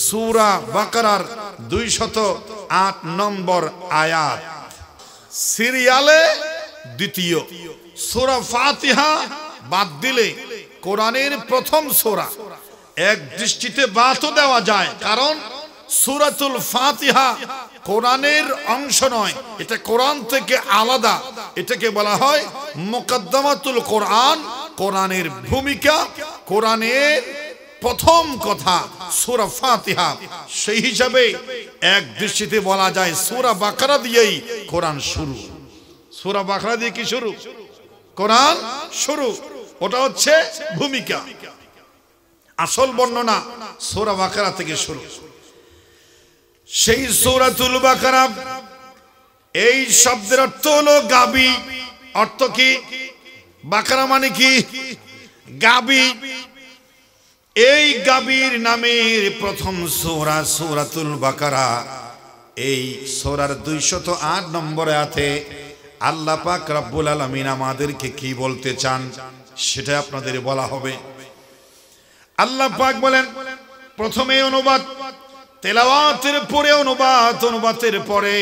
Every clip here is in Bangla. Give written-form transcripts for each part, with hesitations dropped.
সূরা বাকারার 208 নম্বর আয়াত, সিরিয়ালে দ্বিতীয়। সূরা ফাতিহা বাদ দিলে কোরআনের প্রথম সূরা। এক দৃষ্টিতে বাদও দেওয়া যায়, কারণ সূরাতুল ফাতিহা কোরআনের অংশ নয়, এটা কোরআন থেকে আলাদা। এটাকে বলা হয় মুকদ্দমাতুল কোরআন, কোরআনের ভূমিকা, কোরআনের প্রথম কথা সূরা ফাতিহা। সেই হিসাবে এক দৃষ্টিতে বলা যায় সূরা বাকারা দিয়েই কোরআন শুরু। সূরা বাকারা দিয়ে কি শুরু? কোরআন শুরু। ওটা হচ্ছে ভূমিকা, আসল বর্ণনা সূরা বাকারা থেকে শুরু। সেই সূরাতুল বাকারা, এই শব্দের অর্থ হলো গাবি। অর্থ কি? বাকারা মানে কি? গাবি। এই গাবির নামের প্রথম সূরা সূরাতুল বাকারা। এই সূরার 208 নম্বর আয়াতে আল্লাহ পাক রব্বুল আলামিন আমাদেরকে কি বলতে চান সেটা আপনাদের বলা হবে। আল্লাহ পাক বলেন, প্রথমে অনুবাদ, তেলাওয়াতের পরে অনুবাদ, অনুবাদের পরে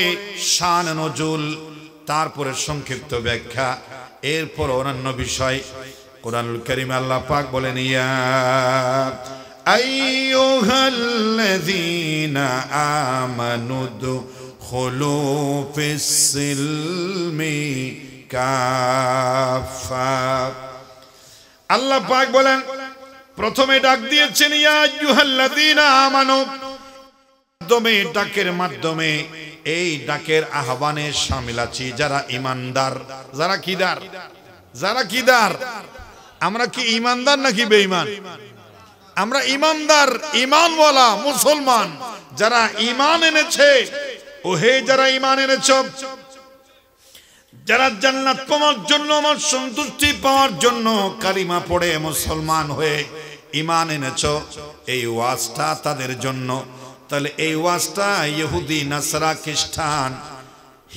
শান নজুল, তারপরে সংক্ষিপ্ত ব্যাখ্যা, এরপর অন্যান্য বিষয়। কুরআনুল কারীমে আল্লাহ পাক বলেন, ইয়া আইয়ুহাল্লাযীনা আমানু দুখুলু ফিস-সিলমি কাফা। আল্লাহ পাক বলেন, প্রথমে ডাক দিয়েছেন ইয়া আইয়ুহাল্লাযীনা আমানু, ডাকের মাধ্যমে এই ডাকের আহ্বানে শামিল আছি যারা ঈমানদার। যারা কিদার? যারা কিদার? আমরা কি ঈমানদার নাকি বেঈমান? আমরা ঈমানদার, ঈমানওয়ালা মুসলমান, যারা ঈমান এনেছে। ও হে যারা ঈমান এনেছো, যারা জান্নাত পাওয়ার জন্য, আমার সন্তুষ্টি পাওয়ার জন্য কালিমা পড়ে মুসলমান হয়ে ঈমান এনেছো, এই ওয়াজটা তাদের জন্য। তাহলে এই ওয়াজটা ইহুদি, নাসরা, খ্রিস্টান,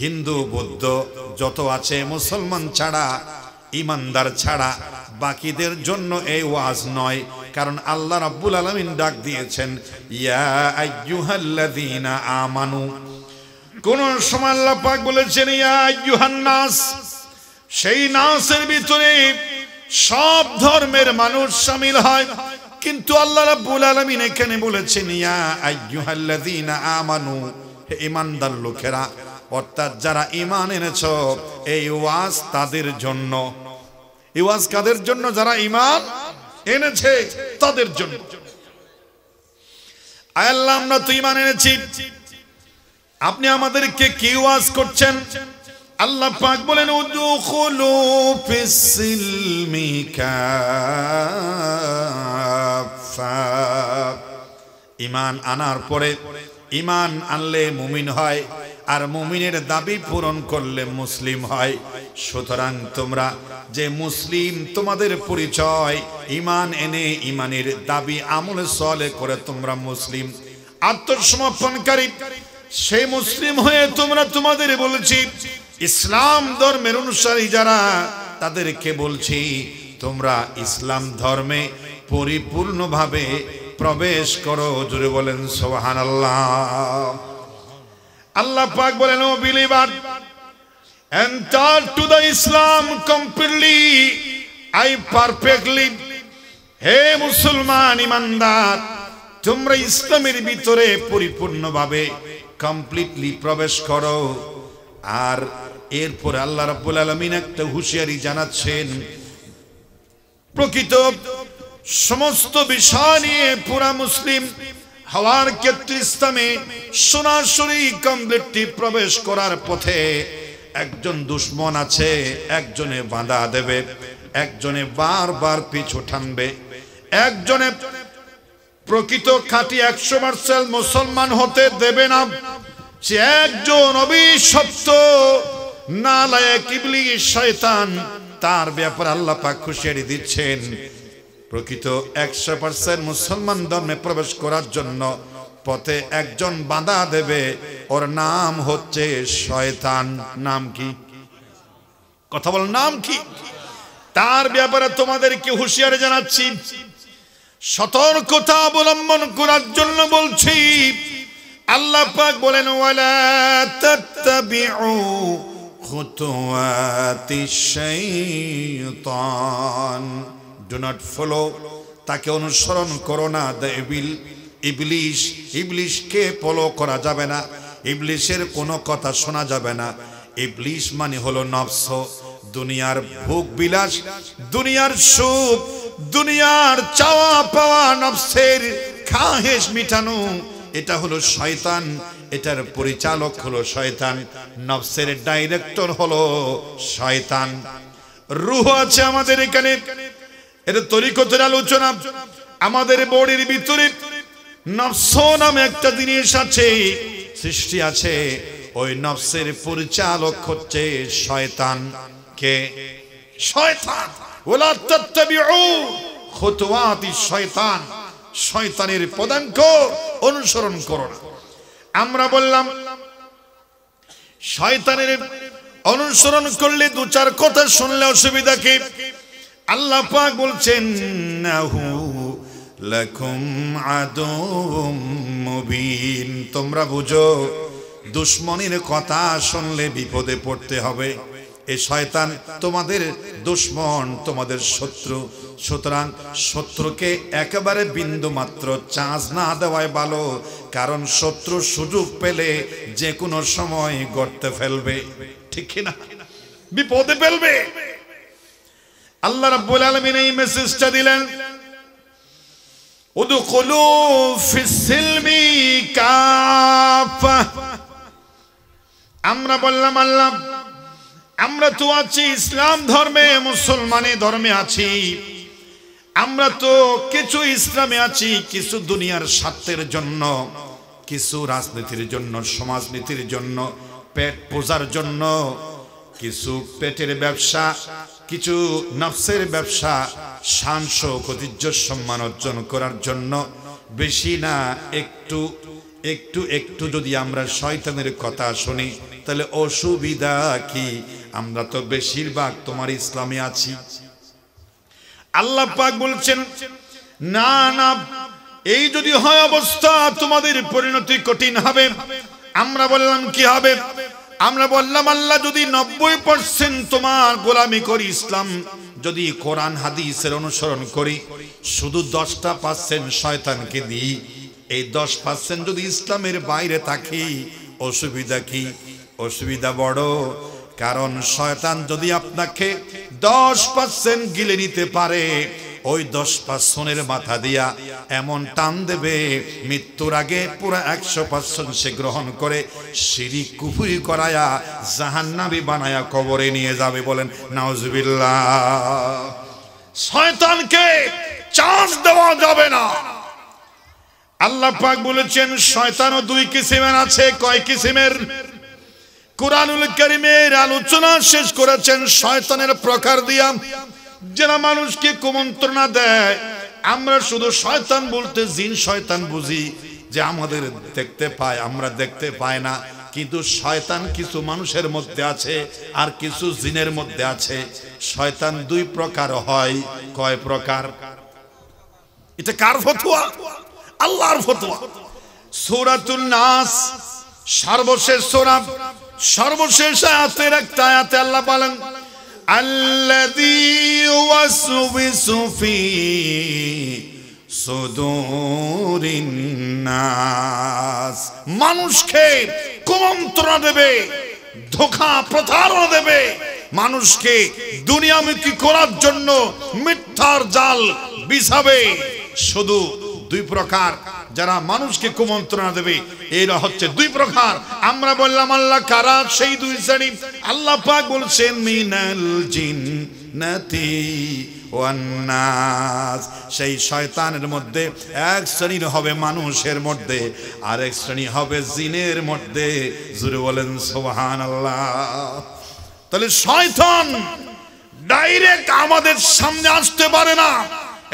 হিন্দু, বৌদ্ধ যত আছে মুসলমান ছাড়া, ঈমানদার ছাড়া বাকিদের জন্য এই ওয়াজ নয়। কারণ আল্লাহ রাব্বুল আলামিন ডাক দিয়েছেন ইয়া আইয়ুহাল্লাযীনা আমানু। কোন সময় আল্লাহ পাক বলেছেন ইয়া আইয়ুহান নাস, সেই নাসের ভিতরে সব ধর্মের মানুষ শামিল হয়। কিন্তু আল্লাহ রাব্বুল আলামিন এখানে বলেছেন ইয়া আইয়ুহাল্লাযীনা আমানু, হে ঈমানদার লোকেরা, অর্থাৎ যারা ঈমান এনেছো, এই ওয়াজ তাদের জন্য। এই ওয়াজ কাদের জন্য? যারা ঈমান এনেছে তাদের জন্য। আয় আল্লাহ, আমরা তো ঈমান এনেছি, আপনি আমাদেরকে কি ওয়াজ করছেন? আল্লাহ পাক বলেন উদখুলু ফিস-সিলমি কাফা। ঈমান আনার পরে, ঈমান আনলে মুমিন হয়, আর মুমিনের দাবি পূরণ করলে মুসলিম হয়। সুতরাং তোমরা যে মুসলিম, তোমাদের পরিচয় ঈমান এনে ঈমানের দাবি আমল সালেহ করে তোমরা মুসলিম, আত্মসমর্পণকারী। সেই মুসলিম হয়ে তোমরা, তোমাদের বলছি ইসলাম ধর্মের অনুসারী যারা, তাদেরকে বলছি তোমরা ইসলাম ধর্মে পরিপূর্ণভাবে প্রবেশ করো। জোরে বলেন সুবহানাল্লাহ। আল্লাহ পাক বলেন O believer, enter to the Islam completely, I perfectly। হে মুসলমান ঈমানদার, তোমরা ইসলামের ভিতরে পরিপূর্ণভাবে কমপ্লিটলি প্রবেশ করো। আর এরপর আল্লাহ রাব্বুল আলামিন একটা হুঁশিয়ারি জানাচ্ছেন, প্রকৃত সমস্ত বিষয় নিয়ে পুরা মুসলিম হওয়ার ক্ষেত্রে ইসলামে সরাসরি কমপ্লিটলি প্রবেশ করার পথে একজন দুশমন আছে, একজনে বাধা দেবে, একজনে বারবার পিছু টানবে, একজনে প্রকৃত খাঁটি 100% মুসলমান হতে দেবে না। সে একজন অভিশপ্ত নালায়েক ইবলিস শয়তান। তার ব্যাপারে আল্লাহ পাক হুঁশিয়ারি দিচ্ছেন, প্রকৃত 100% মুসলমান ধর্মে প্রবেশ করার জন্য পথে একজন বাধা দেবে, ওর নাম হচ্ছে শয়তান। নাম কি? কথা বল, নাম কি? তার ব্যাপারে তোমাদেরকে হুঁশিয়ারি জানাচ্ছি। সতর্কতা অবলম্বন করার জন্য বলছি। আল্লাহ পাক বলেন ওয়ালা তাত্তাবিউ খুতুওয়াতিশ শাইতান, ডু নট ফলো, তাকে অনুসরণ করো না। দ্য ইবলিশ, ইবলিশকে ফলো করা যাবে না, ইবলিশের কোনো কথা শোনা যাবে না। ইবলিশ মানে হলো নফস, দুনিয়ার ভোগ বিলাস, দুনিয়ার সুখ, দুনিয়ার চাওয়া পাওয়া, নফসের খাহেশ মিটানো, এটা হলো শয়তান। এটার পরিচালক হলো শয়তান, নফসের ডাইরেক্টর হলো শয়তান। রূহ আছে আমাদের এখানে, এটা তরিকতের আলোচনা। আমাদের বডির ভিতরে নফস নামে একটা জিনিস আছে, সৃষ্টি আছে। ওই নফসের পরিচালক হচ্ছে শয়তান। কে? শয়তান। ওয়ালা তাত্তাবিউ খুতুওয়াতিশ শয়তান, শয়তানের পদাঙ্ক অনুসরণ করো না। আমরা বললাম শয়তানের অনুসরণ করলে দু চার কথা শুনলে অসুবিধা কি? আল্লাহ পাক বলছেন নাহু লাকুম আদুউম মুবিন, তোমরা বুঝো দুশমনের কথা শুনলে বিপদে পড়তে হবে। এই শয়তান তোমাদের দুশমন, তোমাদের শত্রু। সুতরাং শত্রুকে একেবারে বিন্দু মাত্র চান্স না দেওয়াই ভালো, কারণ শত্রু সুযোগ পেলে যে কোনো সময় গর্তে ফেলবে, ঠিক কিনা? বিপদে ফেলবে। আল্লাহ রাব্বুল আলামিন এই মেসেজটা দিলেন, উদখুলু ফিস সিলমি কাফা। আমরা বললাম আল্লাহ, আমরা তো আছি ইসলাম ধর্মে, মুসলমানি ধর্মে আছি। আমরা তো কিছু ইসলামে আছি, কিছু দুনিয়ার স্বার্থের জন্য, কিছু রাজনীতির জন্য, সমাজনীতির জন্য, পেট পূজার জন্য, কিছু পেটের ব্যবসা, কিছু নফসের ব্যবসা, শান শৌকত ইজ্জত সম্মান অর্জন করার জন্য। বেশি না, একটু একটু একটু যদি আমরা শয়তানের কথা শুনি তাহলে অসুবিধা কি? আমরা তো বেশিরভাগ তোমার ইসলামে আছি। আল্লাহ পাক বলছেন না না, এই যদি হয় অবস্থা তোমাদের পরিণতি কঠিন হবে। আমরা বললাম কি হবে? আমরা বললাম আল্লাহ যদি 90% তোমার গোলামি করি, ইসলাম যদি কোরআন হাদিসের অনুসরণ করি, শুধু 10% শয়তানকে দিই, এই 10% যদি ইসলামের বাইরে থাকি, অসুবিধা কি? অসুবিধা বড়। কারণ শয়তান যদি আপনাকে 10% গিলে নিতে পারে, ওই 10%-এর মাথা দিয়া এমন টান দেবে, মৃত্যুর আগে পুরো 100% সে গ্রহণ করে শিরিক কুফরি করায়া জাহান্নামী বানায়া কবরে নিয়ে যাবে। বলেন নাউজুবিল্লাহ। শয়তানকে চান্স দেওয়া যাবে না। আল্লাহ পাক বলেছেন শয়তানও দুই কিসিমের আছে। কয় কিসিমের? কুরআনুল কারীমের আলোচনা শেষ করেছেন শয়তানের প্রকার দিয়া, যারা মানুষকে কুমন্ত্রণা দেয়। আমরা শুধু শয়তান বলতে জিন শয়তান বুঝি, যে আমাদের দেখতে পায়, আমরা দেখতে পাই না। কিন্তু শয়তান কিছু মানুষের মধ্যে আছে আর কিছু জিনের মধ্যে আছে। শয়তান দুই প্রকার হয়। কয় প্রকার? এটা কার ফতোয়া? আল্লাহর ফতোয়া। সূরাতুন নাস সর্বশেষ সূরা, সর্বশেষ আয়াতের একটা আয়াতে আল্লাহ বলেন আল্লাযী ইউওয়াসওয়িসু ফি সুদুরিন নাস, মানুষকে কুমন্ত্রণা দেবে, ধোঁকা প্রতারণা দেবে, মানুষকে দুনিয়ামুখী করার জন্য মিথ্যার জাল বিছাবে। শুধু দুই প্রকার যারা মানুষকে কুমন্ত্রণা দেবে, এরা হচ্ছে দুই প্রকার। আমরা বললাম আল্লাহ কারা সেই দুই শ্রেণী? আল্লাহ পাক বলছেন মিনাল জিন্নাতি ওয়ান নাস। সেই শয়তানের মধ্যে এক শ্রেণী হবে মানুষের মধ্যে, আর এক শ্রেণী হবে জিনের মধ্যে। জোরে বলেন সুবহানাল্লাহ। তাহলে শয়তান ডাইরেক্ট আমাদের সামনে আসতে পারে না।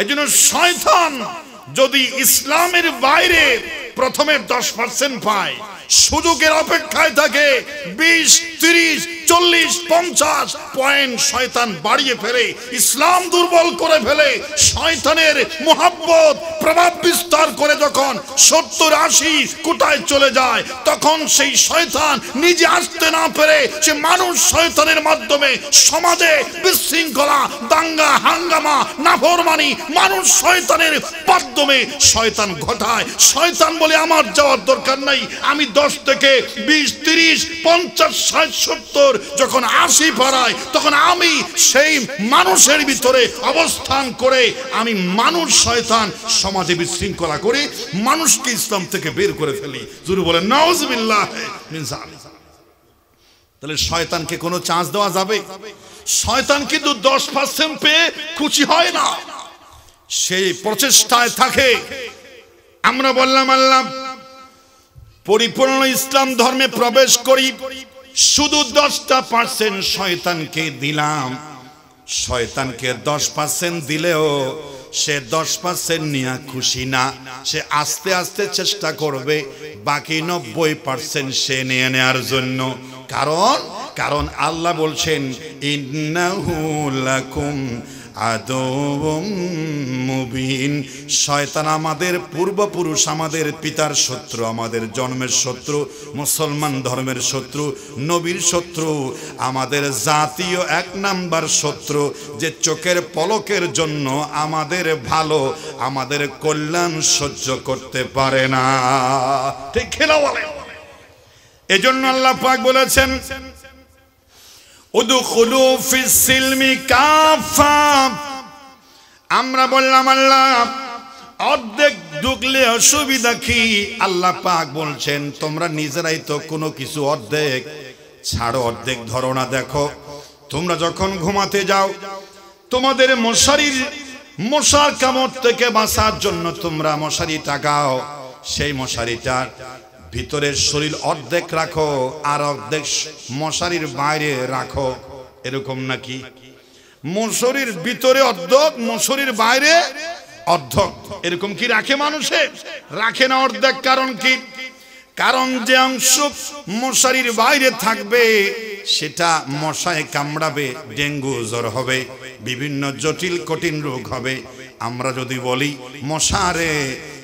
এজন্য শয়তান যদি ইসলামের বাইরে প্রথমে 10% পায়, সুযোগের অপেক্ষায় থাকে 20, 30, 40-50 পয়েন্ট শয়তান বাড়িয়ে ফেলে, ইসলাম দুর্বল করে ফেলে। শয়তানের মোহাব্বত প্রভাব বিস্তার করে যখন 70-80 কোটায় চলে যায়, তখন সেই শয়তান নিজে আসতে না পেরে সে মানুষ শয়তানের মাধ্যমে সমাজে বিশৃঙ্খলা, দাঙ্গা হাঙ্গামা, নাফরমানি মানুষ শয়তানের মাধ্যমে শয়তান ঘটায়। শয়তান বলে আমার যাওয়ার দরকার নাই, আমি 10 থেকে 20, 30, 50, 60, 70 যখন 80 পারায়, তখন আমি সেই মানুষের ভিতরে অবস্থান করে আমি মানুষ শয়তান সমাজে বিশৃঙ্খলা করে মানুষকে ইসলাম থেকে বের করে ফেলি। জোরে বলেন নাউজুবিল্লাহ মিন যালিক। তাহলে শয়তানকে কোনো চান্স দেওয়া যাবে? শয়তান কিন্তু 10% পেয়ে খুশি হয় না, সেই প্রচেষ্টায় থাকে। আমরা বললাম আল্লাহ পরিপূর্ণ ইসলাম ধর্মে প্রবেশ করি, শুধু 10% শয়তানকে দিলাম। শয়তানকে 10% দিলেও সে 10% নিয়ে খুশি না, সে আস্তে আস্তে চেষ্টা করবে বাকি 90% সে নিয়ে নেওয়ার জন্য। কারণ আল্লাহ বলছেন ইন্নাহু লাকুম আদুউম মুবিন। শয়তান আমাদের পূর্বপুরুষ, আমাদের পিতার শত্রু, আমাদের জন্মের শত্রু, মুসলমান ধর্মের শত্রু, নবীর শত্রু, আমাদের জাতীয় 1 নাম্বার শত্রু, যে চোখের পলকের জন্য আমাদের ভালো, আমাদের কল্যাণ সহ্য করতে পারে না। ঠিক খেলা বলে। এজন্য আল্লাহ পাক বলেছেন উদখুলু ফিস সিলমি কাফা। আমরা বললাম আল্লাহ অর্ধেক ঢুকলে অসুবিধা কি? আল্লাহ পাক বলছেন তোমরা নিজেরাই তো কোনো কিছু অর্ধেক ছাড়ো, অর্ধেক ধরো না। দেখো তোমরা যখন ঘুমাতে যাও, তোমাদের মশার কামড় থেকে বাঁচার জন্য তোমরা মশারি টাঙাও, সেই মশারিটার ভিতরের শরীর অর্ধেক রাখো আর অর্ধেক মশারির বাইরে রাখো, এরকম নাকি? মশারির ভিতরে অর্ধেক, মশারির বাইরে অর্ধেক, এরকম কি রাখে মানুষে? রাখে না অর্ধেক। কারণ কি? কারণ যে অংশ মশারির বাইরে থাকবে সেটা মশায় কামড়াবে, ডেঙ্গু জ্বর হবে, বিভিন্ন জটিল কঠিন রোগ হবে। আমরা যদি বলি মশারে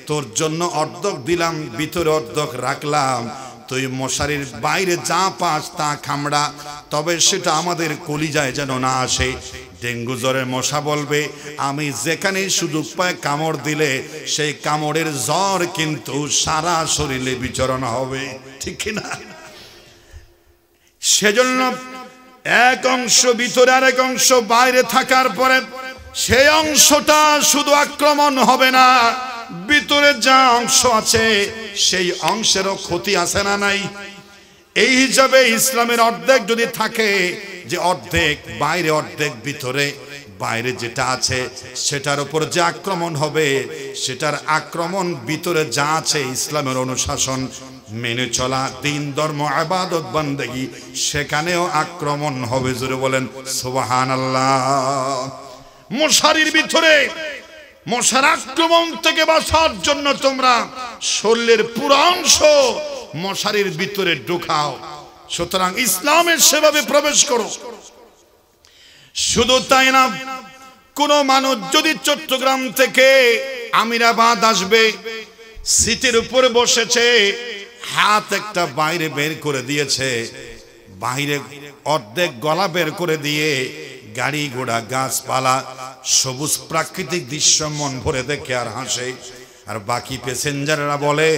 তোর জন্য অর্ধেক দিলাম, ভিতরে অর্ধেক রাখলাম, তুই মশারির বাইরে যা পাস তা কামড়া, তবে সেটা আমাদের কলিজায় যেন না আসে। ডেঙ্গু জ্বরের মশা বলবে আমি যেখানে সুযোগ পায় কামড় দিলে সেই কামড়ের জ্বর কিন্তু সারা শরীরে বিচরণ হবে, ঠিক কিনা? সেজন্য এক অংশ ভিতরে আর এক অংশ বাইরে থাকার পরে সেই অংশটা শুধু আক্রমণ হবে না, ভিতরে যা অংশ আছে সেই অংশেরও ক্ষতি আছে না নাই? এই হিসাবে ইসলামের অর্ধেক যদি থাকে, যে অর্ধেক বাইরে অর্ধেক ভিতরে, বাইরে যেটা আছে সেটার উপর যে আক্রমণ হবে, সেটার আক্রমণ ভিতরে যা আছে ইসলামের অনুশাসন মেনে চলা, দিন ধর্ম ইবাদত বান্দেগী, সেখানেও আক্রমণ হবে। জোরে বলেন সুবহানাল্লাহ। মশারির ভিতরে মশার আক্রমণ থেকে বাঁচার জন্য তোমরা শরীরের পুরো অংশ মশারির ভিতরে ঢুকাও। সুতরাং ইসলামের সেভাবে প্রবেশ করো। শুধু তাই না, কোন মানুষ যদি চট্টগ্রাম থেকে আমিরাবাদ আসবে, সিটের উপরে বসেছে, হাত একটা বাইরে বের করে দিয়েছে, বাইরে অর্ধেক গলা বের করে দিয়ে গাড়ি ঘোড়া গাছপালা সবুজ প্রাকৃতিক দৃশ্য মন ভরে দেখে আর হাসে, আর বাকি প্যাসেঞ্জাররা বলে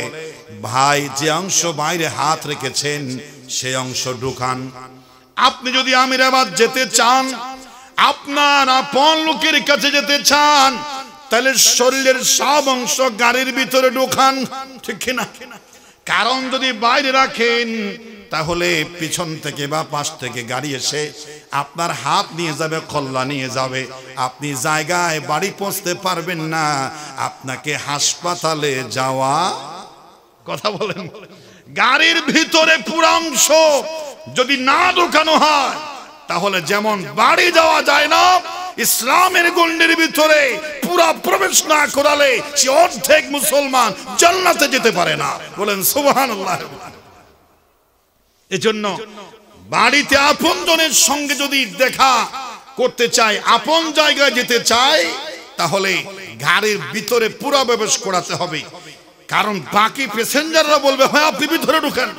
ভাই যে অংশ বাইরে হাত রেখেছেন সেই অংশ ঢুকান। আপনি যদি আমিরাবাদ যেতে চান, আপনার আপন লোকের কাছে যেতে চান, তাহলে শরীরের সব অংশ গাড়ির ভিতরে ঢুকান, ঠিক কিনা? কারণ যদি বাইরে রাখেন তাহলে পিছন থেকে বা পাশ থেকে গাড়ি এসে আপনার হাত নিয়ে যাবে, কল্লা নিয়ে যাবে, আপনি জায়গায় বাড়ি পৌঁছতে পারবেন না, আপনাকে হাসপাতালে যাওয়া। কথা বলেন। গাড়ির ভিতরে পুরো অংশ যদি না ঢোকানো হয় তাহলে যেমন বাড়ি যাওয়া যায় না, ইসলামের গণ্ডির ভিতরে পুরা প্রবেশ না করালে সে অর্ধেক মুসলমান জান্নাতে যেতে পারে না। বলেন সুবহানাল্লাহ। এজন্য বাড়িতে আপনজনের সঙ্গে যদি দেখা করতে চায়, আপন জায়গায় যেতে চায়, তাহলে গাড়ির ভিতরে পুরো প্রবেশ করাতে হবে। কারণ বাকি প্যাসেঞ্জাররা বলবে হয় আপনি ভিতরে ঢুকেন,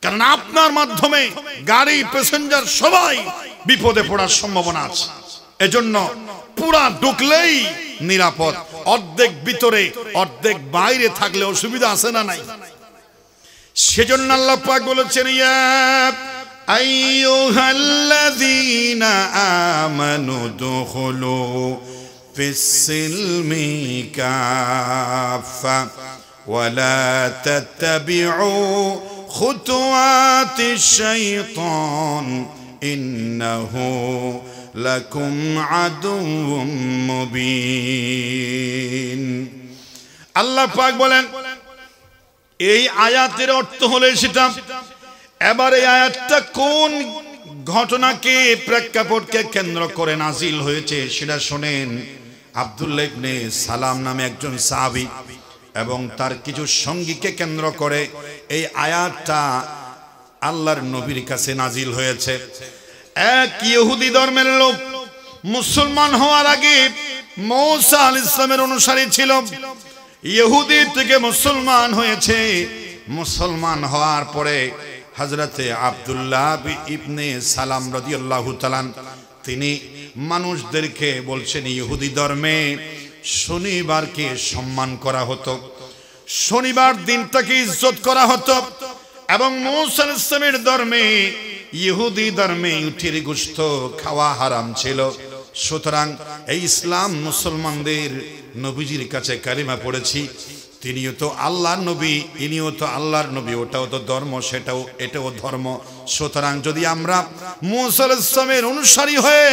কারণ আপনার মাধ্যমে গাড়ি প্যাসেঞ্জার সবাই বিপদে পড়ার সম্ভাবনা আছে। এজন্য পুরা ঢুকলেই নিরাপদ, অর্ধেক ভিতরে অর্ধেক বাইরে থাকলে অসুবিধা আছে না নাই? সেজন্য আল্লাহ পাক বলেছেন, ইয়া আইয়ুহাল্লাযীনা আমানু দুখুলু ফিস-সিলমি কাফা ওয়া লা তাত্তাবিউ খুতুওয়াতিশ শাইতান ইন্নাহু লাকুম আদুউম মুবিন। আল্লাহ পাক বলেন, এই আয়াতের অর্থ হলো সেটা। এবার এই আয়াতটা কোন ঘটনাকে, প্রেক্ষাপটকে কেন্দ্র করে নাজিল হয়েছে সেটা শুনেন। আব্দুল্লাহ ইবনে সালাম নামে একজন সাহাবী এবং তার কিছু সঙ্গীকে কেন্দ্র করে এই আয়াতটা আল্লাহর নবীর কাছে নাজিল হয়েছে। এক ইহুদি ধর্মের লোক মুসলমান হওয়ার আগে মূসা আলাইহিস সালামের অনুসারী ছিল। ইহুদি থেকে মুসলমান হয়েছে। মুসলমান হওয়ার পরে হযরতে আব্দুল্লাহ ইবনে সালাম রাদিয়াল্লাহু তাআলা তিনি মানুষদেরকে বলছেন, ইহুদি ধর্মে শনিবারকে সম্মান করা হতো, শনিবার দিনটাকে ইজ্জত করা হতো। এবং মূসা আলাইহিস সালামের ধর্মে, ইহুদি ধর্মে উটের গোশত খাওয়া হারাম ছিল। সুতরাং এই ইসলাম মুসলমানদের নবীজির কাছে কালিমা পড়েছি, তিনিও তো আল্লাহর নবী, ইনিও তো আল্লাহর নবী, ওটাও তো ধর্ম, সেটাও এটাও ধর্ম। সুতরাং যদি আমরা মূসা আলাইহিস সালামের অনুসারী হয়ে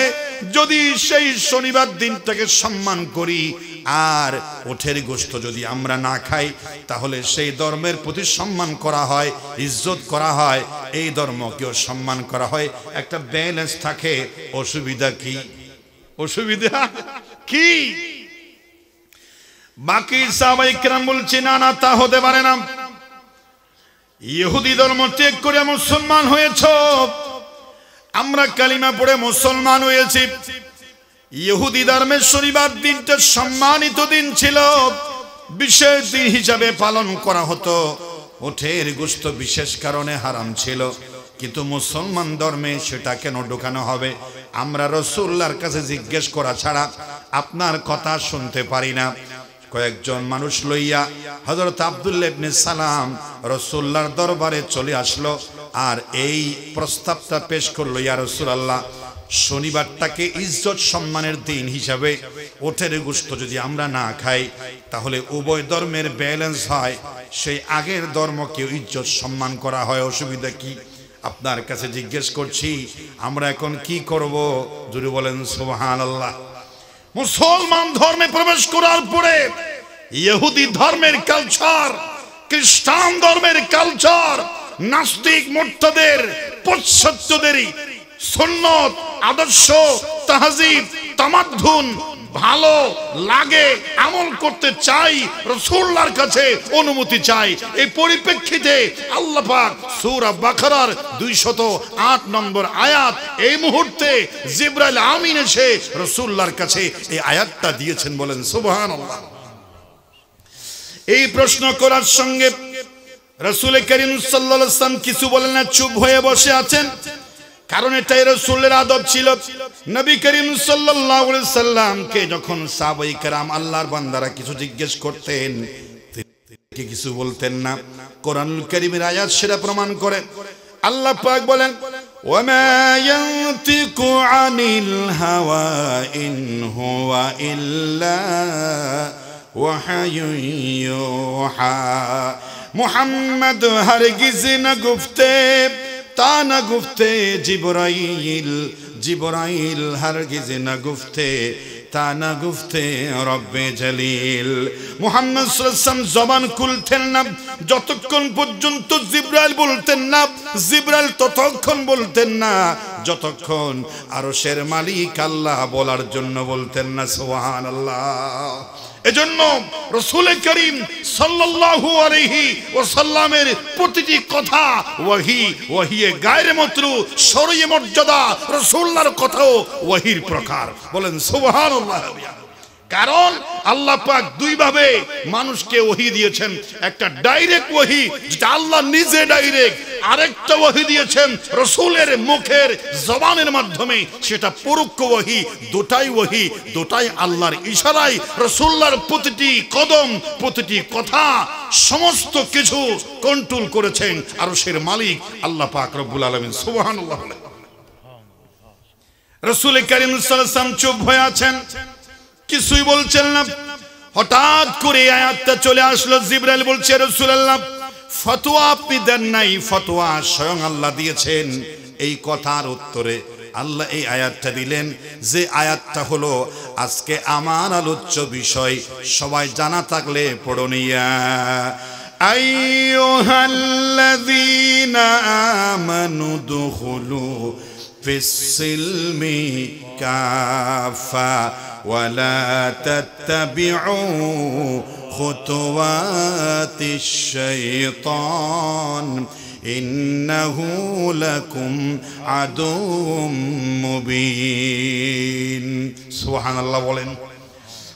যদি সেই শনিবার দিনটাকে সম্মান করি আর উটের গোশত যদি আমরা না খাই, তাহলে সেই ধর্মের প্রতি সম্মান করা হয়, ইজ্জত করা হয়, এই ধর্মকেও সম্মান করা হয়। একটা ব্যালেন্স থাকে। অসুবিধা কি? অসুবিধা কি? বাকি সাহাবায়ে কেরাম বলছে, না না, তা হতে পারে না। ইহুদি ধর্ম ত্যাগ করে মুসলমান হয়েছ, আমরা কালিমা পড়ে মুসলমান হয়েছি। ইহুদি ধর্মের শনিবার দিনটা সম্মানিত দিন ছিল, বিশেষ দিন হিসাবে পালন করা হতো। উটের গোশত বিশেষ কারণে হারাম ছিল, কিন্তু মুসলমান ধর্মে সেটা কেন ঢোকানো হবে? আমরা রাসূলুল্লাহর কাছে জিজ্ঞেস করা ছাড়া আপনার কথা শুনতে পারি না। কয়েকজন মানুষ লইয়া হযরত আব্দুল্লাহ ইবনে সালাম রাসূলুল্লাহর দরবারে চলে আসলো আর এই প্রস্তাবটা পেশ করলো, ইয়া রাসূলুল্লাহ, শনিবারটাকে ইজ্জত সম্মানের দিন হিসাবে উটের গোশত যদি আমরা না খাই, তাহলে উভয় ধর্মের ব্যালেন্স হয়, সেই আগের ধর্মকে ইজ্জত সম্মান করা হয়। অসুবিধা কি? আপনার কাছে জিজ্ঞেস করছি, আমরা এখন কি করব? জোরে বলেন সুবহানাল্লাহ। মুসলমান ধর্মে প্রবেশ করার পরে ইহুদি ধর্মের কালচার, খ্রিস্টান ধর্মের কালচার, নাস্তিক মুরতাদের, পশ্চাত্যদেরই সুন্নত, আদর্শ, তাহজিব, তামাদ্দুন ভালো লাগে, আমল করতে চাই, রাসূলুল্লাহর কাছে অনুমতি চাই। এই পরিপ্রেক্ষিতে আল্লাহ পাক সূরা বাকারার 208 নম্বর আয়াত এই মুহূর্তে জিবরাইল আমিন এসে রাসূলুল্লাহর কাছে এই আয়াতটা দিয়েছেন। বলেন সুবহানাল্লাহ। এই প্রশ্ন করার সঙ্গে রাসূল করিম সাল্লাল্লাহু আলাইহি ওয়াসাল্লাম কিছু বলেন না, চুপ হয়ে বসে আছেন। কারণ এটাই রাসূলের আদব ছিল। নবী করিম সাল্লাল্লাহু আলাইহি সাল্লামকে যখন সাহাবায়ে কেরাম আল্লাহর বান্দারা কিছু জিজ্ঞেস করতেন, তিনি কিছু বলতেন না। কোরআনুল কারীমের আয়াত সেটা প্রমাণ করে। আল্লাহ পাক বলেন, ওয়ামা ইয়ানতিকু আনিল হাওয়া ইন হুয়া ইল্লা ওয়াহায়ুন ইউহা। মুহাম্মদ হরগিজ না গুফতে তা না গুফতে জিবরাইল, জিবরাইল হরগিজ না গুফতে তা না গুফতে রব্বে জলিল। মুহাম্মদ সাল্লাল্লাহু আলাইহি ওয়াসাল্লাম জবান খুলতেন না যতক্ষণ পর্যন্ত জিবরাইল বলতেন না, জিবরাইল ততক্ষণ বলতেন না যতক্ষণ আরশের মালিক আল্লাহ বলার জন্য বলতেন না। সুবহানাল্লাহ। এজন্য রাসূল করিম সাল্লাল্লাহু আলাইহি ওয়াসাল্লামের প্রতিটি কথা ওয়াহি, ওয়াহিয়ে গায়রে মাতরু, শরঈ মর্যাদা, রাসূলুল্লাহর কথাও ওয়াহির প্রকার। বলেন সুবহানাল্লাহ। কারণ আল্লাহ পাক দুই ভাবে মানুষকে ওহী দিয়েছেন, একটা ডাইরেক্ট ওহী যেটা আল্লাহ নিজে ডাইরেক্ট, আরেকটা ওহী দিয়েছেন রাসূলের মুখের জবানের মাধ্যমে, সেটা পরোক্ষ ওহী। দুটাই ওহী, দুটাই আল্লাহর ইশারায় রাসূলুল্লাহর প্রতিটি কদম, প্রতিটি কথা, সমস্ত কিছু কন্ট্রোল করেছেন আরশের মালিক আল্লাহ পাক রব্বুল আলামিন। সুবহানাল্লাহ। রাসূল করিম সাল্লাল্লাহু আলাইহি ওয়াসাল্লাম চুপ হয়ে আছেন, কিছুই বলছেন না। হঠাৎ করে আয়াতটা চলে আসলো। জিবরাইল বলছে, রাসূলুল্লাহ ফতোয়া আপনি দেন নাই, ফতোয়া স্বয়ং আল্লাহ দিয়েছেন। এই কথার উত্তরে আল্লাহ এই আয়াতটা দিলেন, যে আয়াতটা হলো আজকে আমার আলোচ্য বিষয়। সবাই জানা থাকলে পড়নিয়া আইয়ুহাল্লাযীনা আমানু দুখুলু ফিস-সিলমি কাফা ওয়ালা তাত্তাবিউ খুতুওয়াতিশ শাইতান ইন্নাহু লাকুম আদুউম মুবিন। সুবহানাল্লাহ বলেন।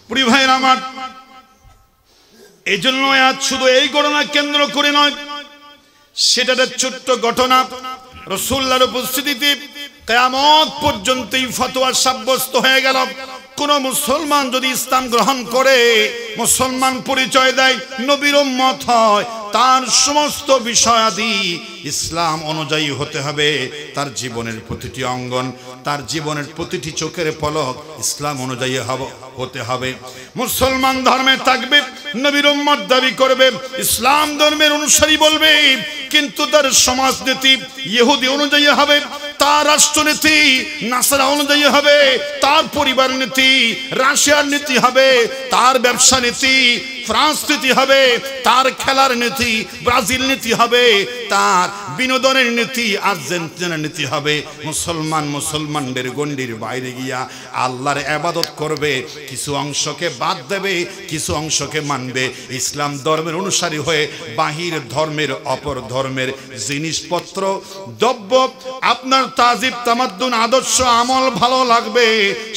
প্রিয় ভাইরা আমার, এজন্য আজ শুধু এই ঘটনা কেন্দ্র করে নয়, সেটা একটা ছোট্ট ঘটনা। রাসূলুল্লাহর উপস্থিতিতে কিয়ামত পর্যন্ত এই ফতোয়া সাব্যস্ত হয়ে গেল। কোন মুসলমান যদি ইসলাম গ্রহণ করে, মুসলমান পরিচয় দেয়, নবীর উম্মত হয়, তার সমস্ত বিষয়াদি ইসলাম অনুযায়ী হতে হবে। তার জীবনের প্রতিটি অঙ্গন, তার জীবনের প্রতিটি চোখের পলক ইসলাম অনুযায়ী হতে হবে। মুসলমান ধর্মে থাকবে, নবীর উম্মত দাবি করবে, ইসলাম ধর্মের অনুসারী বলবে, কিন্তু তার সমাজনীতি ইহুদি অনুযায়ী হবে, তার রাষ্ট্রনীতি নাসারা অনুযায়ী হবে, তার পরিবার নীতি রাশিয়ার নীতি হবে, তার ব্যবসা নীতি ফ্রান্স নীতি হবে, তার খেলার নীতি ব্রাজিল নীতি হবে, তার বিনোদনের নীতি আর্জেন্টিনার নীতি হবে। মুসলমানদের গণ্ডির বাইরে গিয়া আল্লাহর ইবাদত করবে, কিছু অংশকে বাদ দেবে, কিছু অংশকে মানবে। ইসলাম ধর্মের অনুসারী হয়ে বাহির ধর্মের, অপর ধর্মের জিনিসপত্র, দ্রব্য, আপনার তাজিব তামাদ্দুন আদর্শ আমল ভালো লাগবে,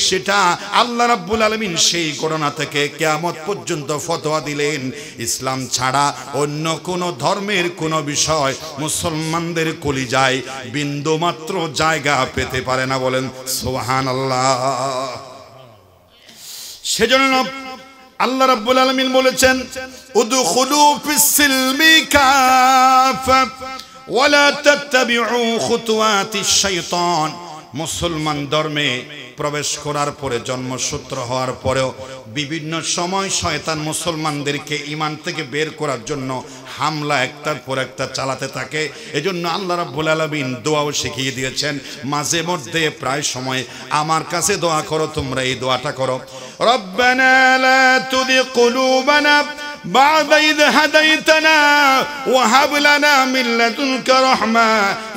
সেটা আল্লাহ রাব্বুল আলামিন সেই ঘটনা থেকে কিয়ামত পর্যন্ত ফতোয়া দিলেন। ইসলাম ছাড়া অন্য কোন ধর্মের কোন বিষয় মুসলমানদের কলিজায় বিন্দু মাত্র জায়গা পেতে পারে না। বলেন সুবহানাল্লাহ। সেজন্য আল্লাহ রাব্বুল আলামিন বলেছেন, উদখুলু ফিস-সিলমি কাফা ওয়ালা তাত্তাবিউ খুতুওয়াতিশ শাইতান। মুসলমান ধর্মে প্রবেশ করার পরে, জন্মসূত্র হওয়ার পরেও বিভিন্ন সময় শয়তান মুসলমানদেরকে ঈমান থেকে বের করার জন্য হামলা একটার পর একটা চালাতে থাকে। এজন্য আল্লাহ রাব্বুল আলামিন দোয়াও শিখিয়ে দিয়েছেন। মাঝে মধ্যে প্রায় সময় আমার কাছে দোয়া করো, তোমরা এই দোয়াটা করো, রব্বানা লা তুযিগ কুলুবানা বা'দা ইয হাদাইতানা ওয়া হাব লানা মিন লাদুনকা রাহমা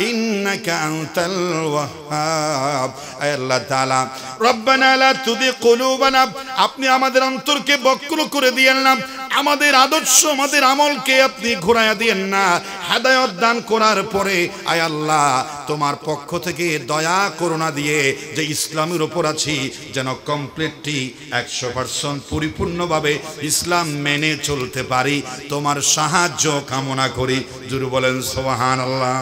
ইন্নাকা আনতাল ওয়াহ্হাব। আয় আল্লাহ তাআলা, রব্বানা লা তুযিগ কুলুবানা, আপনি আমাদের অন্তরকে বক্র করে দিয়েন না, আমাদের আদর্শ, আমাদের আমলকে আপনি ঘোরায়া দিয়েন না। হেদায়েত দান করার পরে আয় আল্লাহ, তোমার পক্ষ থেকে দয়া করুণা দিয়ে যে ইসলামের উপর আছি, যেন কমপ্লিটলি 100% পরিপূর্ণভাবে ইসলাম মেনে চলতে পারি, তোমার সাহায্য কামনা করি। জোরে বলেন সুবহানাল্লাহ।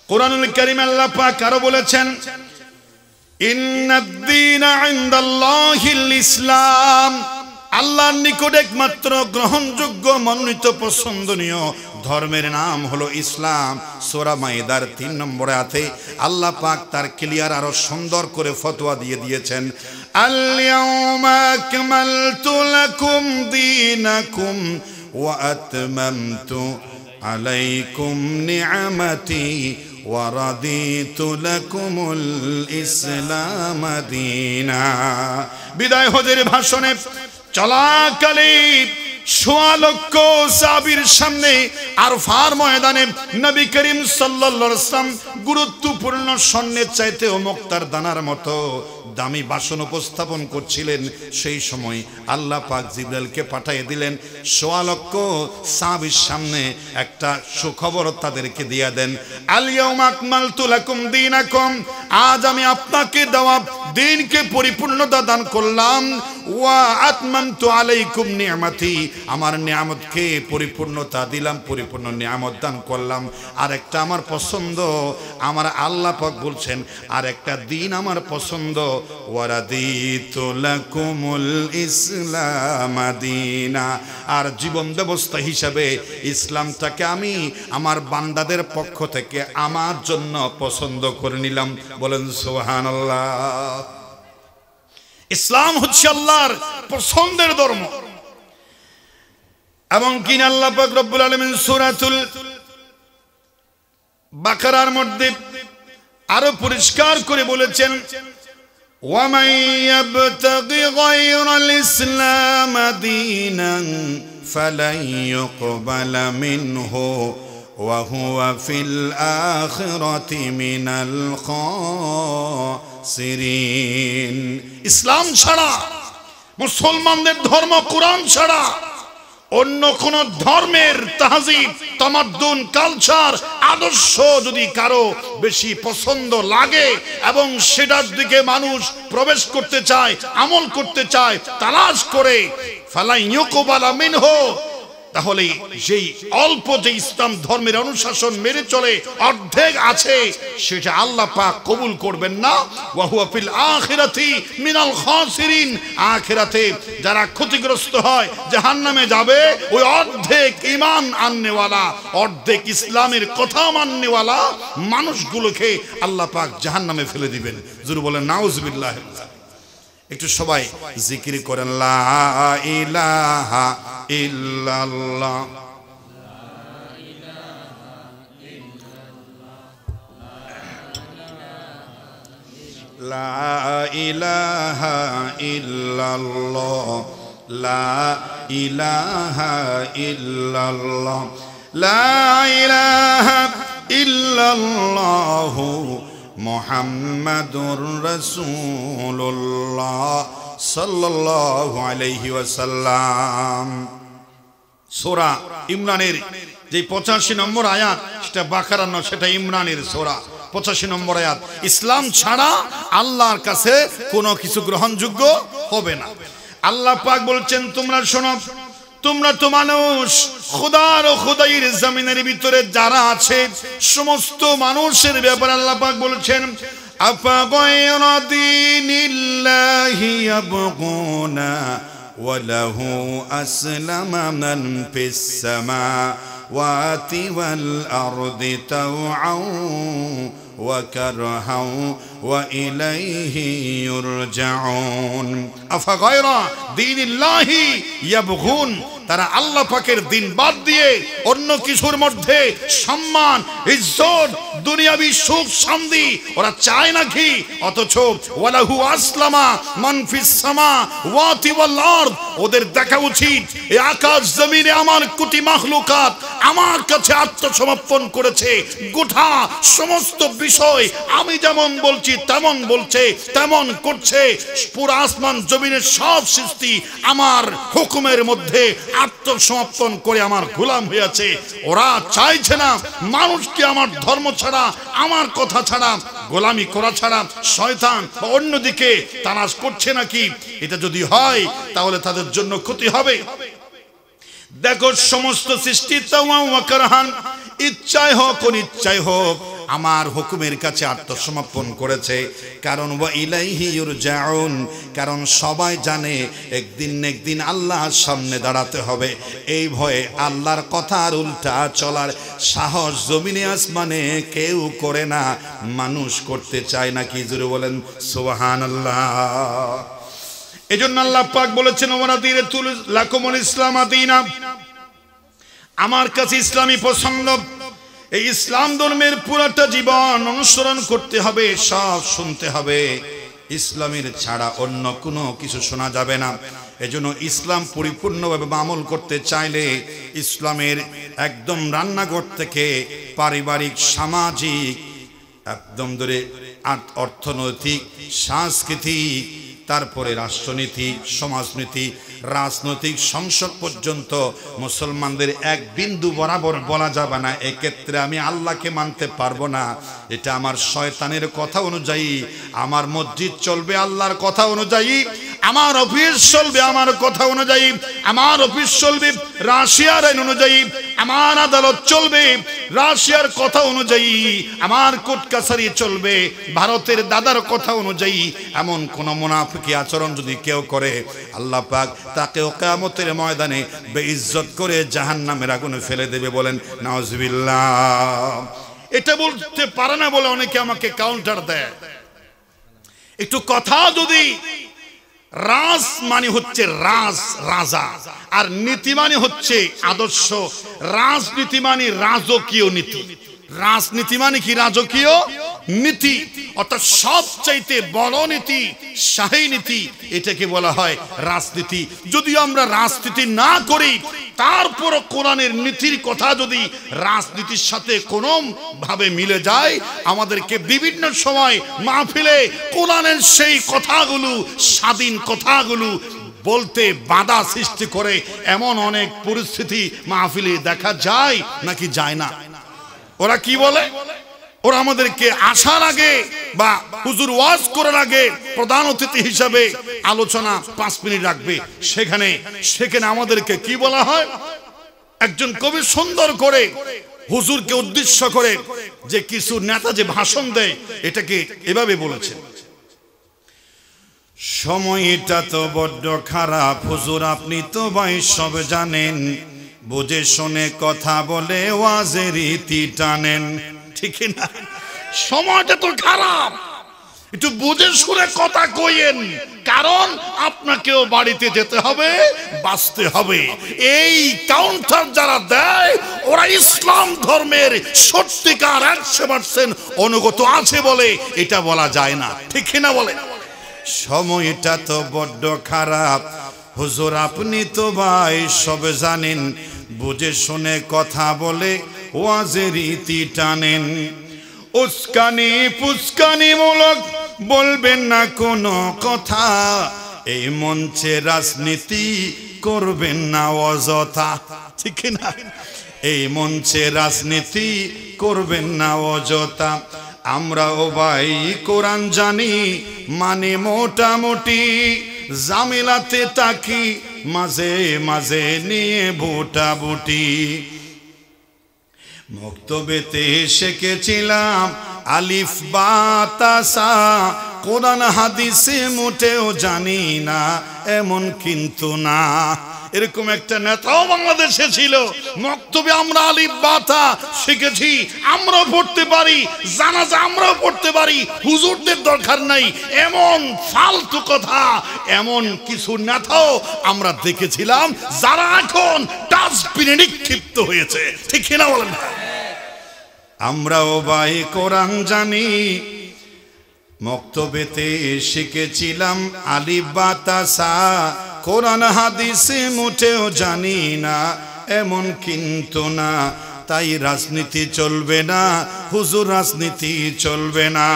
কোরআনুল কারীমে আল্লাহ পাক আরো বলেছেন, ইন্নাদ-দীনা ইনদাল্লাহিল ইসলাম, আল্লাহর নিকট একমাত্র গ্রহণযোগ্য, মনোনীত, পছন্দনীয় ধর্মের নাম হলো ইসলাম। সূরা মাইদার 3 নম্বর আয়াতে আল্লাহ পাক তার ক্লিয়ার আরো সুন্দর করে ফতোয়া দিয়ে দিয়েছেন, আল ইয়াউমা আকমালতু লাকুম দীনাকুম ওয়া আতমামতু আলাইকুম নি'মাতি ওয়া রাদিতু লাকুমুল ইসলাম দীনা। বিদায় হজের ভাষণে চলাকালে 1.5 লক্ষ সাহাবীর সামনে আরফার ময়দানে নবী করিম সাল্লাল্লাহু আলাইহি ওয়াসাল্লাম গুরুত্বপূর্ণ স্বর্ণের চাইতেও মুক্তার দানার মতো দামি বাসন উপস্থাপন করছিলেন, সেই সময় আল্লাহ পাক জিবরাইলকে পাঠিয়ে দিলেন ১.৫ লক্ষ সাহাবীর সামনে একটা সুখবর তাদেরকে দিয়ে দেন, আল ইয়াউমা আকমালতু লাকুম দীনাকুম, আজ আমি আপনাকে দেওয়া দ্বীনকে পরিপূর্ণতা দান করলাম, ওয়া আতমামতু আলাইকুম নি'মাতি, আমার নিয়ামতকে পরিপূর্ণতা দিলাম, পরিপূর্ণ নিয়ামত দান করলাম। আর একটা আমার পছন্দ, আমার আল্লাহ পাক বলছেন আর একটা দিন আমার পছন্দ, ওয়ারাদিতু লাকুমুল ইসলাম দীনা, আর জীবন ব্যবস্থা হিসাবে ইসলামটাকে আমি আমার বান্দাদের পক্ষ থেকে আমার জন্য পছন্দ করে নিলাম। বলেন সুবহানাল্লাহ। ইসলাম হচ্ছে আল্লাহর পছন্দের ধর্ম। এবং কিনা আল্লাহ পাক রব্বুল আলামিন সূরাতুল বাকারার মধ্যে আরো পরিষ্কার করে বলেছেন, ওয়ামান ইয়াবতাগি গায়রাল ইসলাম দীনান ফালান ইউকবালা মিনহু ওয়া হুয়া ফিল আখিরাতি মিনাল খাসিরিন। ইসলাম ছাড়া, মুসলমানদের ধর্ম কোরআন ছাড়া অন্য কোন ধর্মের তাহজিব, তামাদ্দুন, কালচার, আদর্শ যদি কারো বেশি পছন্দ লাগে এবং সেটার দিকে মানুষ প্রবেশ করতে চায়, আমল করতে চায়, তালাশ করে, ফালা ইউকবালা মিনহু, তাহলে যেই অল্প যে ইসলাম ধর্মের অনুশাসন মেনে চলে অর্ধেক আছে, সেটা আল্লাহ পাক কবুল করবেন না। ওয়া হুয়া ফিল আখিরাতি মিনাল খাসিরিন, আখিরাতে যারা ক্ষতিগ্রস্ত হয়, জাহান্নামে যাবে, ওই অর্ধেক ঈমান আননেওয়ালা, অর্ধেক ইসলামের কথা মাননেওয়ালা মানুষগুলোকে আল্লাহ পাক জাহান্নামে ফেলে দিবেন। জোরে বলেন নাউজুবিল্লাহ। একটু সবাই জিকির করেন, লা ইলাহা ইল্লাল্লাহ, লা ইলাহা ইল্লাল্লাহ, লা ইলাহা ইল্লাল্লাহ, লা ইলাহা ইল্লাল্লাহ মুহাম্মাদুর রাসূলুল্লাহ সাল্লাল্লাহু আলাইহি ওয়াসাল্লাম। সূরা ইমরানের যে 85 নম্বর আয়াত, সেটা বাকারা নয়, সেটা ইমরানের সূরা 85 নম্বর আয়াত। ইসলাম ছাড়া আল্লাহর কাছে কোনো কিছু গ্রহণযোগ্য হবে না। আল্লাহ পাক বলছেন, তোমরা শোনো, তোমরা তো মানুষ, খোদার ও খোদাইয়ের জমিনের ভিতরে যারা আছে সমস্ত মানুষের ব্যাপারে আল্লাহ পাক বলছেন, আফা গায়রা দীনিল্লাহি ইয়াবগুনা ওয়া লাহু আসলামা মান ফিস সামাওয়াতি ওয়াল আরদি তাওআন ওয়া কারহান ওয়া ইলাইহি ইউরজাউন। আফা গায়রা দীনিল্লাহি ইয়াবগুন, তারা আল্লাহ পাকের দিন বাদ দিয়ে অন্য কিছুর মধ্যে সম্মান, ইজ্জত, দুনিয়াবি সুখ শান্তি ওরা চায় নাকি? অথচ ওয়ালাহু আসলামা মান ফিস সামাওয়াতি ওয়াল আরদ, ওদের দেখা উচিত এই আকাশ জমিনে আমার কোটি মাখলুকাত আমার কাছে আত্মসমর্পণ করেছে, গোটা সমস্ত বিষয় আমি যেমন বলছি তেমন বলছে, তেমন করছে। পুরো আসমান জমিনের সব সৃষ্টি আমার হুকুমের মধ্যে আত্মসমর্পণ করে আমার গোলাম হয়েছে। ওরা চাইছে না মানুষকে আমার ধর্ম ছাড়া, আমার কথা ছাড়া, গোলামি করা ছাড়া শয়তান বা অন্যদিকে তালাশ করছে নাকি। এটা যদি হয় তাহলে তাদের জন্য ক্ষতি হবে। দেখো, সমস্ত সৃষ্টি ইচ্ছায় হোক অনিচ্ছায় হোক আমার হুকুমের কাছে আত্মসমর্পণ করেছে। কারণ ওয়া ইলাইহি ইউরজাউন, কারণ সবাই জানে একদিন না একদিন আল্লাহর সামনে দাঁড়াতে হবে। এই ভয়ে আল্লাহর কথার উল্টা চলার সাহস জমিনে আসমানে কেউ করে না, মানুষ করতে চায় না। কি জোরে বলেন সুবহানাল্লাহ। এজন্য আল্লাহ পাক বলেছেন, ওয়ারাদিতু লাকুমুল ইসলাম দীনা, আমার কাছে ইসলামই পছন্দ। এই ইসলাম ধর্মের পুরোটা জীবন অনুসরণ করতে হবে, সব শুনতে হবে। ইসলামের ছাড়া অন্য কোনো কিছু শোনা যাবে না। এজন্য ইসলাম পরিপূর্ণভাবে আমল করতে চাইলে ইসলামের একদম রান্নাঘর থেকে পারিবারিক, সামাজিক, একদম ধরে অর্থনৈতিক, সাংস্কৃতিক, তারপরে রাষ্ট্রনীতি, সমাজনীতি, রাজনৈতিক, সংসদ পর্যন্ত মুসলমানদের এক বিন্দু বরাবর বলা যাবে না এক্ষেত্রে আমি আল্লাহকে মানতে পারবো না, এটা আমার শয়তানের কথা অনুযায়ী। আমার মসজিদ চলবে আল্লাহর কথা অনুযায়ী, আমার অফিস চলবে আমার কথা অনুযায়ী, আমার অফিস চলবে রাশিয়ার আইন অনুযায়ী, আমার আদালত চলবে রাশিয়ার কথা অনুযায়ী, আমার কোর্ট কাছারি চলবে ভারতের দাদার কথা অনুযায়ী। এমন কোন মুনাফিকি আচরণ যদি কেউ করে, আল্লাহ পাক তাকেও কিয়ামতের ময়দানে বেইজ্জত করে জাহান্নামের আগুনে ফেলে দেবে। বলেন নাউজুবিল্লাহ। এটা বলতে পারে না বলে অনেকে আমাকে কাউন্টার দেয়। একটু কথা, যদি রাজ মানে হচ্ছে রাজ, রাজা, আর নীতি মানে হচ্ছে আদর্শ। রাজনীতি মানে রাজকীয় নীতি, রাজনীতি মানে কি রাজকীয় নীতি, অর্থাৎ সবচাইতে বড় নীতি, শাহী নীতি, এটাকে বলা হয় রাজনীতি। যদি আমরা রাজনীতি না করি, তারপর কোরআনের নীতির কথা যদি রাজনীতির সাথে কোনো ভাবে মিলে যায়, আমাদেরকে বিভিন্ন সময় মাহফিলে কোরআনের সেই কথাগুলো, স্বাধীন কথাগুলো বলতে বাধা সৃষ্টি করে এমন অনেক পরিস্থিতি মাহফিলে দেখা যায় নাকি যায় না? ওরা কি বলে? ওরা আমাদেরকে আসার আগে বা হুজুর ওয়াজ করার আগে প্রধান অতিথি হিসাবে আলোচনা 5 মিনিট রাখবে। সেখানে আমাদেরকে কি বলা হয়? একজন কবি সুন্দর করে হুজুরকে উদ্দেশ্য করে যে কিছু নেতা যে ভাষণ দেয়, এটাকে এভাবে বলেছে, সময়টা তো বড্ড খারাপ হুজুর, আপনি তো ভাই সব জানেন, বুঝে শুনে কথা বলে ওয়াজের রীতি টানেন। ঠিক না? সময়টা তো খারাপ, একটু বুঝে শুনে কথা কইেন, কারণ আপনাকেও বাড়িতে যেতে হবে, বাঁচতে হবে। এই কাউন্টার যারা দেয়, ওরা ইসলাম ধর্মের সত্যিকার 100% অনুগত আছে বলে এটা বলা যায় না। ঠিক না? বলে সময়টা তো বড্ড খারাপ হুজুর, আপনি তো ভাই সব জানেন, বুঝে শুনে কথা বলে ওয়াজের রীতি টানেন। উস্কানি পুস্কানি মূলক বলবেন না কোনো কথা, এই মঞ্চে রাজনীতি করবেন না অযথা। ঠিক না? এই মঞ্চে রাজনীতি করবেন না অযথা। আমরাও ভাই কোরআন জানি, মানে মোটামুটি, জামিলাতে তাকি মাঝে মাঝে নিয়ে ভোটাভুটি। মক্তবেতে শিখেছিলাম আলিফ বা তাসা, কোরআন হাদিসে মোটেও জানি না, এমন কিন্তু না। এরকম একটা নেতাও বাংলাদেশে ছিল। মক্তবে আমরা আলিফ বা তা শিখেছি, আমরাও পড়তে পারি, জানাজা আমরাও পড়তে পারি, হুজুরদের দরকার নাই, এমন ফালতু কথা এমন কিছু নেতাও আমরা দেখেছিলাম, যারা এখন ডাস্টবিনে নিক্ষিপ্ত হয়েছে। ঠিক না? বলেন আমরাও ভাই কোরআন জানি, মক্তবেতে শিখেছিলাম আলিফ বা তাসা, কোরআন হাদিসে মোটেও জানি না, এমন কিন্তু না। তাই রাজনীতি চলবে না হুজুর, রাজনীতি চলবে না।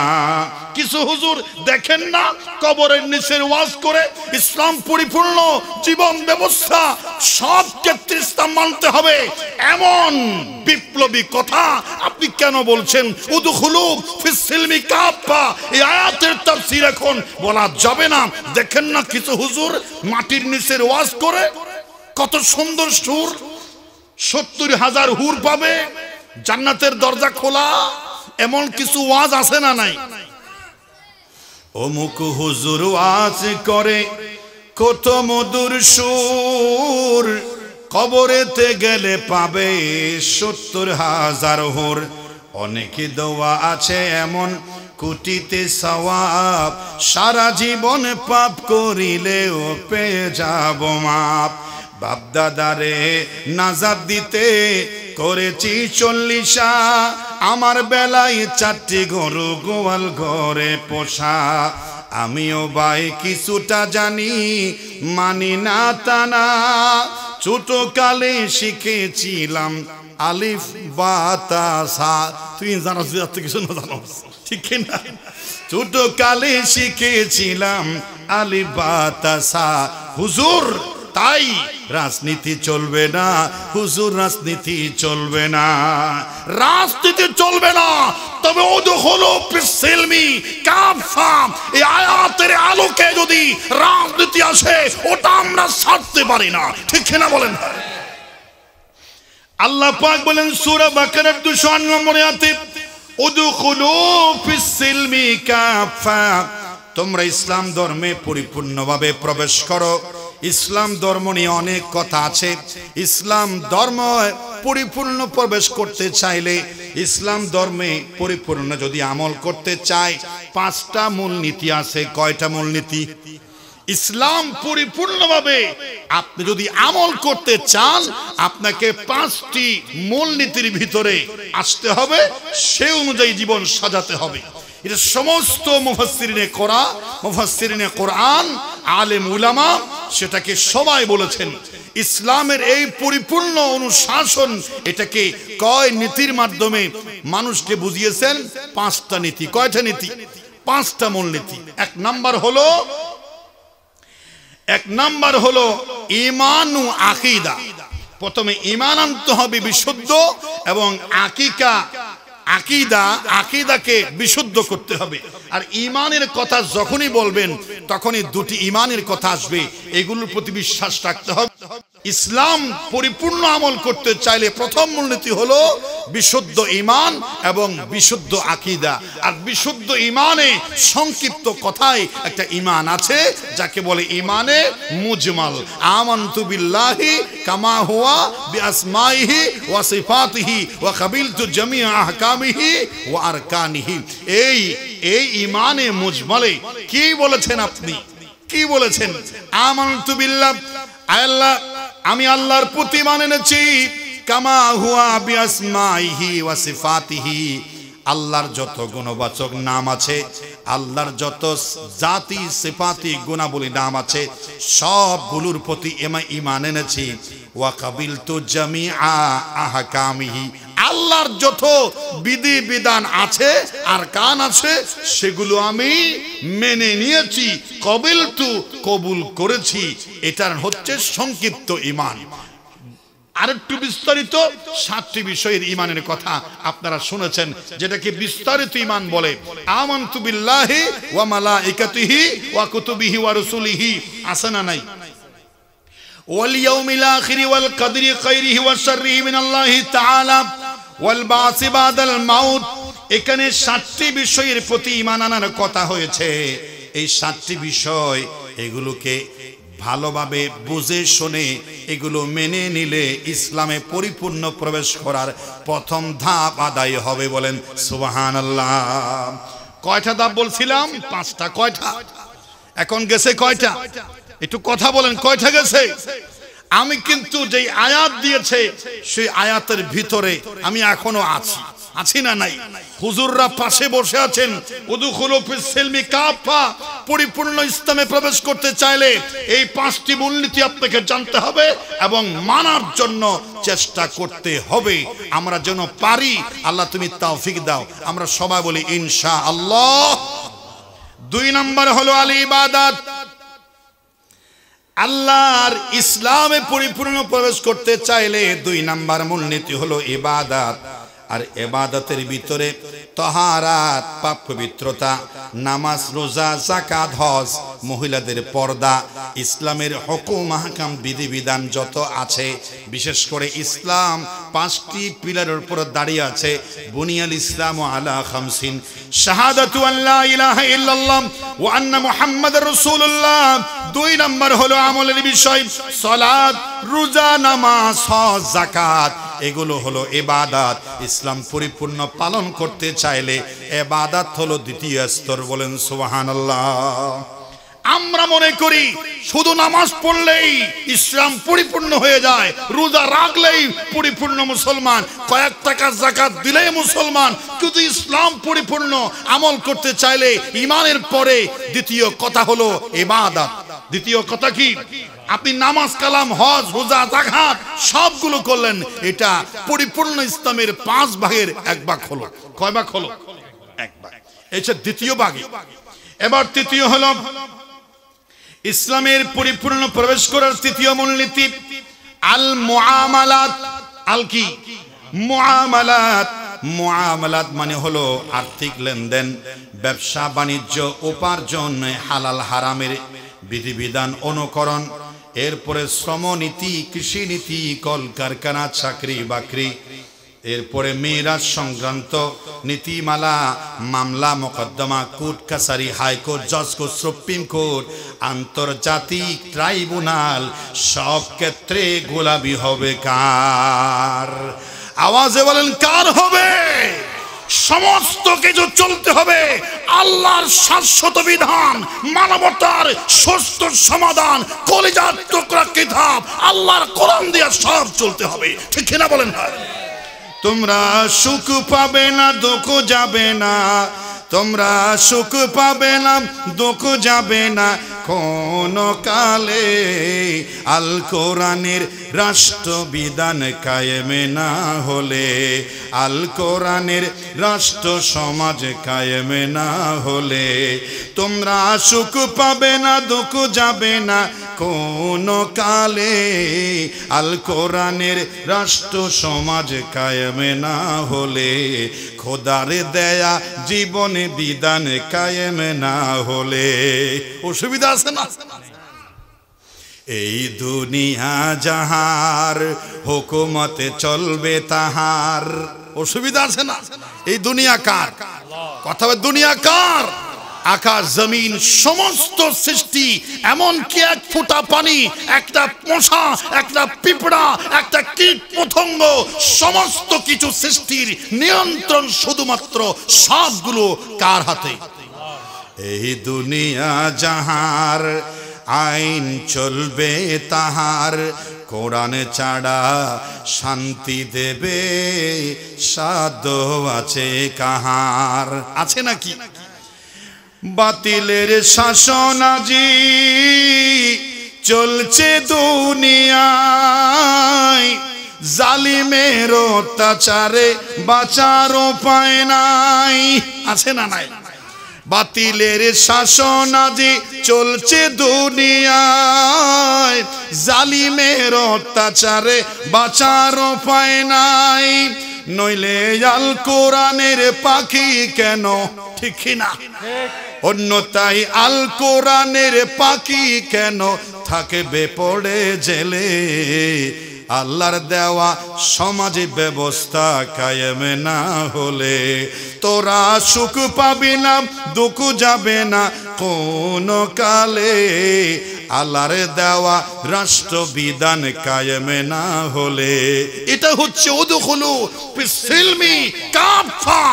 কিছু হুজুর দেখেন না, কবরের নিচের ওয়াজ করে ইসলাম পরিপূর্ণ জীবন ব্যবস্থা, সব ক্ষেত্রে ইসলাম মানতে হবে, এমন বিপ্লবী কথা আপনি কেন বলছেন? উদখুলু ফিস সিলমি কাফা, এই আয়াতের তাফসীর এখন বলা যাবে না। দেখেন না কিছু হুজুর মাটির নিচের ওয়াজ করে, কত সুন্দর সুর, 70,000 হুর পাবে, জান্নাতের দরজা খোলা, এমন কিছু ওয়াজ আছে না নাই? অমুক হুজুর ওয়াজ করে কত মধুর সুর, কবরেতে গেলে পাবে 70,000 হুর। অনেকে দোয়া আছে এমন কোটিতে সওয়াব, সারা জীবন পাপ করিলেও পেয়ে যাব মাপ। বাপ দাদারে নাজাত দিতে করেছি 40, আমার বেলায় 4টি গরু গোয়াল ঘরে পোষা। আমিও ভাই কিছুটা জানি, মানি না তা না, ছোট কালে শিখেছিলাম আলিফ বা তা সা। তুই জানো কিছু না জানো? ঠিক না? ছোট কালে শিখেছিলাম আলিফ বা তা সা। হুজুর তাই রাজনীতি চলবে না, হুজুর রাজনীতি চলবে না, রাজনীতি চলবে না, তবে উদখুলু ফিস-সিলমি কাফা, এই আয়াতের আলোকে যদি রাজনীতি আসে ওটা আমরা ছাড়তে পারি না, ঠিক কিনা বলেন? আল্লাহ পাক বলেন সূরা বাকারার 208 নম্বর আয়াতে, উদখুলু ফিস-সিলমি কাফা, তোমরা ইসলাম ধর্মে পরিপূর্ণভাবে প্রবেশ করো। ইসলাম ধর্ম নিয়ে অনেক কথা আছে। ইসলাম ধর্ম পরিপূর্ণ প্রবেশ করতে চাইলে, ইসলাম ধর্মে পরিপূর্ণ যদি আমল করতে চাই, 5টা মূলনীতি আছে। কয়টা মূলনীতি? ইসলাম পরিপূর্ণভাবে আপনি যদি আমল করতে চান, আপনাকে 5টি মূলনীতির ভিতরে আসতে হবে, সেই অনুযায়ী জীবন সাজাতে হবে। এটা সমস্ত মুফাসসিরিনে কোরআন, আলেম উলামা সেটাকে সবাই বলেছেন। ইসলামের এই পরিপূর্ণ অনুশাসন, এটাকে কয় নীতির মাধ্যমে মানুষকে বুঝিয়েছেন? 5টা নীতি। কয়টা নীতি? 5টা মূলনীতি। এক নাম্বার হলো ঈমান ও আকীদা। প্রথমে ঈমান আনতে হবে বিশুদ্ধ, এবং আকীদাকে বিশুদ্ধ করতে হবে। আর ঈমানের কথা যখনই বলবেন তখনই 2টি ঈমানের কথা আসবে, এগুলোর প্রতি বিশ্বাস রাখতে হবে। ইসলাম পরিপূর্ণ আমল করতে চাইলে প্রথম মূলনীতি হলো বিশুদ্ধ ঈমান এবং বিশুদ্ধ আকীদা। আর বিশুদ্ধ ঈমানে সংক্ষিপ্ত কথায় একটা ঈমান আছে যাকে বলে ঈমানে মুজমাল। আমানতু বিল্লাহি কামা হুয়া বিআসমাইহি ওয়া সিফাতিহি ওয়া কাবিলতু জামিআ আহকামিহি ওয়া আরকানিহি। এই ঈমানে মুজমালে কি বলেছেন আপনি? কি বলেছেন? আমানতু বিল্লাহ, আল্লাহ, আমি আল্লাহর প্রতি ঈমান এনেছি, কামা হুয়া বিআসমাইহি ওয়া সিফাতিহি, আল্লাহর যত গুণবাচক নাম আছে, আল্লাহর যত জাতি সিফাতি গুণাবলী নাম আছে, সবগুলোর প্রতি ঈমান এনেছি। ওয়া কাবিলতু জামিআ আহকামিহি, আল্লাহর যত বিধি বিধান আছে আর কান আছে সেগুলো আমি মেনে নিয়েছি। কবিলতু, কবুল করেছি। এটা হচ্ছে সংক্ষিপ্ত ঈমান। আরেকটু বিস্তারিত 7টি বিষয়ের ঈমানের কথা আপনারা শুনেছেন, যেটাকে বিস্তারিত ঈমান বলে। আমানতু বিল্লাহি ওয়া মালাইকাতিহি ওয়া কুতুবিহি ওয়া রাসূলিহি, আছে না নাই? ওয়াল ইয়াউমিল আখিরি ওয়াল কদরি খাইরিহি ওয়া শাররিহি মিনাল্লাহি তাআলা ওয়াল বাসি বাদাল মাউত। এখানে 7টি বিষয়ের প্রতি ঈমান আনার কথা হয়েছে। এই 7টি বিষয়, এগুলোকে ভালোভাবে বুঝে শুনে এগুলো মেনে নিলে ইসলামে পরিপূর্ণ প্রবেশ করার প্রথম ধাপ আদায় হবে। বলেন সুবহানাল্লাহ। কয়টা ধাপ বলছিলাম? 5টা। কয়টা? এখন গেছে কয়টা? একটু কথা বলেন, কয়টা গেছে? আমি কিন্তু যেই আয়াত দিয়েছে সেই আয়াতের ভিতরে আমি এখনো আছি না নাই? হুজুররা পাশে বসে আছেন। উদখুলু ফিস-সিলমি কাফা, পরিপূর্ণ ইসলামে প্রবেশ করতে চাইলে এই 5টি মূলনীতি আপনাকে জানতে হবে এবং মানার জন্য চেষ্টা করতে হবে। আমরা যেন পারি। আল্লাহ তুমি তৌফিক দাও। আমরা সবাই বলি ইনশাআল্লাহ। 2 নাম্বার হলো আল ইবাদাত। আল্লাহর ইসলামে পরিপূর্ণ প্রবেশ করতে চাইলে 2 নাম্বার মূলনীতি হলো ইবাদত। আর ইবাদতের ভিতরে তাহারাত, পাক পবিত্রতা, নামাজ, রোজা, যাকাত, হজ, মহিলাদের পর্দা, ইসলামের হুকুম আহকাম, বিধিবিধান যত আছে, বিশেষ করে ইসলাম 5টি পিলারের উপর দাঁড়িয়ে আছে। বুনিয়াল ইসলামু আলা 50, শাহাদাতু আল্লা ইলাহা ইল্লাল্লাহ ওয়া আন্না মুহাম্মাদার রাসূলুল্লাহ। 2 নাম্বার হলো আমলের বিষয়, সালাত, রোজা, নামাজ, হজ, যাকাত, এগুলো হলো ইবাদত। ইসলাম পরিপূর্ণ পালন করতে চাইলে ইবাদত হলো 2য় স্তর। বলেন সুবহানাল্লাহ। আমরা মনে করি শুধু নামাজ পড়লেই ইসলাম পরিপূর্ণ হয়ে যায়, রোজা রাখলেই পরিপূর্ণ মুসলমান, কয়েক টাকা যাকাত দিলেই মুসলমান। কিন্তু ইসলাম পরিপূর্ণ আমল করতে চাইলে ঈমানের পরে 2য় কথা হলো ইবাদত। 2য় কথা কি? আপনি নামাজ, কালাম, হজ, রোজা, যাকাত সবগুলো করলেন, এটা পরিপূর্ণ ইসলামের 5 ভাগের 1 ভাগ হলো। কয় ভাগ হলো? 1 ভাগ। এটা দ্বিতীয় ভাগে। এবার তৃতীয় হলো ইসলামের পরিপূর্ণ প্রবেশ করার তৃতীয় মূলনীতি আল মুআমালাত। আল কি? মুআমালাত। মুআমালাত মানে হলো আর্থিক লেনদেন, ব্যবসা বাণিজ্য, উপার্জন, হালাল হারামের বিধিবিধান অনুকরণ, এরপরে শ্রমনীতি, কৃষিনীতি, কলকারখানা, চাকরি বাকরি, এরপরে মিরাজ সংক্রান্ত নীতিমালা, মামলা মোকদ্দমা, কোর্ট কাছারি, হাইকোর্ট, জজ কোর্ট, সুপ্রিম কোর্ট, আন্তর্জাতিক ট্রাইব্যুনাল, সব ক্ষেত্রে গোলামি হবে কার? আওয়াজে বলেন কার হবে? সমস্ত কিছু চলতে হবে আল্লাহর শাশ্বত বিধান, মানবতার সুস্থ সমাধান, কলিজার টুকরা কিতাব আল্লাহর কোরআন দিয়ে সব চলতে হবে। ঠিক কিনা বলেন? তোমরা সুখ পাবে না, দুঃখ যাবে না, তোমরা সুখ পাবে না, দুঃখ যাবে না কোন কালে, আল কোরআনের রাষ্ট্রবিধান কায়েমে না হলে, আল কোরআনের রাষ্ট্র সমাজ কায়েমে না হলে। তোমরা সুখ পাবে না, দুঃখ যাবে না কোন কালে, আল কোরআনের রাষ্ট্র সমাজ কায়েমে না হলে, খোদার দেয়া জীবনে বিধান কায়েমে না হলে। অসুবিধা আছে না? এই দুনিয়া যাহার, হুকুমতে চলবে তাহার। অসুবিধা আছে না? এই দুনিয়া কার? কথা বলে দুনিয়া কার? আকাশ জমিন সমস্ত সৃষ্টি, এমনকি এক ফোঁটা পানি, একটা মশা, একটা পিঁপড়া, একটা কীট পতঙ্গ, সমস্ত কিছু সৃষ্টির নিয়ন্ত্রণ শুধুমাত্র সবগুলো কার হাতে? এই দুনিয়া যাহার, আইন চলবে তাহার, কোরআন ছাড়া শান্তি দেবে সাধ্য আছে কাহার? আছে নাকি? বাতিলের শাসন আজি চলছে দুনিয়ায়, জালিমের অত্যাচারে বাঁচার উপায় নাই। আছে না নাই? বাতিলের শাসন আজি চলছে দুনিয়ায়, জালিমের অত্যাচারে বাঁচার উপায় নাই, নইলে আল কোরআনের পাখি কেন? ঠিক না? অন্যথায় আল কোরআনের পাখি কেন থাকবে পড়ে জেলে, আল্লাহর দেওয়া সমাজে ব্যবস্থা কায়েম না হলে। তোরা সুখ পাবি না, দুঃখ যাবে না কোন কালে, আল্লাহর দেওয়া রাষ্ট্রবিধান কায়েম না হলে। এটা হচ্ছে উদখুলু ফিসসিলমি কাফা।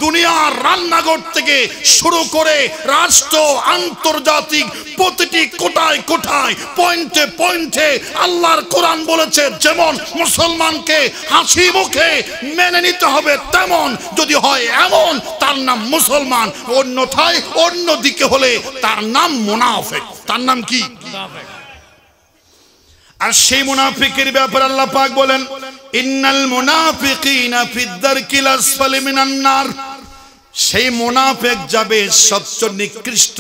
দুনিয়ার রান্নাঘর থেকে শুরু করে রাষ্ট্র, আন্তর্জাতিক প্রতিটি কোটায় কোটায়, পয়েন্টে পয়েন্টে আল্লাহর কোরআন বলেছে যেমন মুসলমানকে হাসি মুখে মেনে নিতে হবে, তেমন যদি হয় এমন তার নাম মুসলমান, অন্যথায় অন্যদিকে হলে তার নাম মুনাফিক। তার নাম কি? আর সেই মুনাফিকের ব্যাপারে আল্লাহ পাক বলেন ইন্নাল মুনাফিকিনা ফিদ দারকিল আসফালি মিনান নার। সেই মুনাফিক যাবে সবচেয়ে নিকৃষ্ট,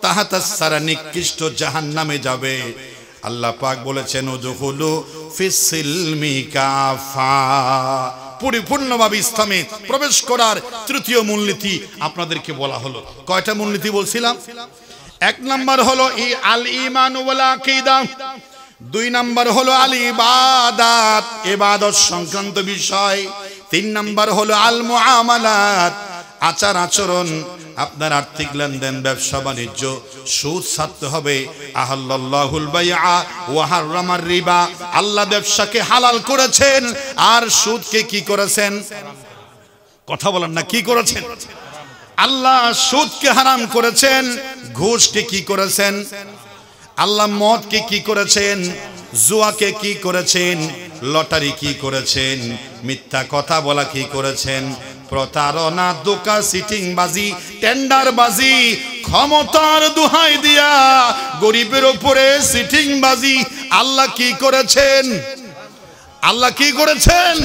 তাহাতাস সারা নিকৃষ্ট জাহান্নামে যাবে। আল্লাহ পাক বলেছেন উদখুলু ফিসসিলমি কাফা। পরিপূর্ণভাবে ইসলামে প্রবেশ করার তৃতীয় মূলনীতি আপনাদেরকে বলা হলো। কয়টা মূলনীতি বলছিলাম? এক নাম্বার হলো আল ঈমান ওয়াল আকীদা, দুই নাম্বার হলো আল ইবাদাত, ইবাদত সংক্রান্ত বিষয়, তিন নাম্বার হলো আল মুআমালাত, আচার আচরণ, আপনার আর্থিক লেনদেন, ব্যবসা বাণিজ্য, সুদ ছাড়তে হবে। আহাল্লাল্লাহুল বাইআ ওয়া হারামার রিবা, আল্লাহ ব্যবসাকে হালাল করেছেন আর সুদকে কি করেছেন? কথা বলেন না, কি করেছেন? আল্লাহ সুদকে হারাম করেছেন, ঘুষকে কি করেছেন? আল্লাহ মদকে কি করেছেন? জুয়াকে কি করেছেন? লটারি কি করেছেন? মিথ্যা কথা বলা কি করেছেন? প্রতারণা, ধোঁকা, সিটিংবাজি, টেন্ডারবাজি, ক্ষমতার দোহাই দিয়া গরিবের উপরে সিটিংবাজি। আল্লাহ কি করেছেন? আল্লাহ কি করেছেন?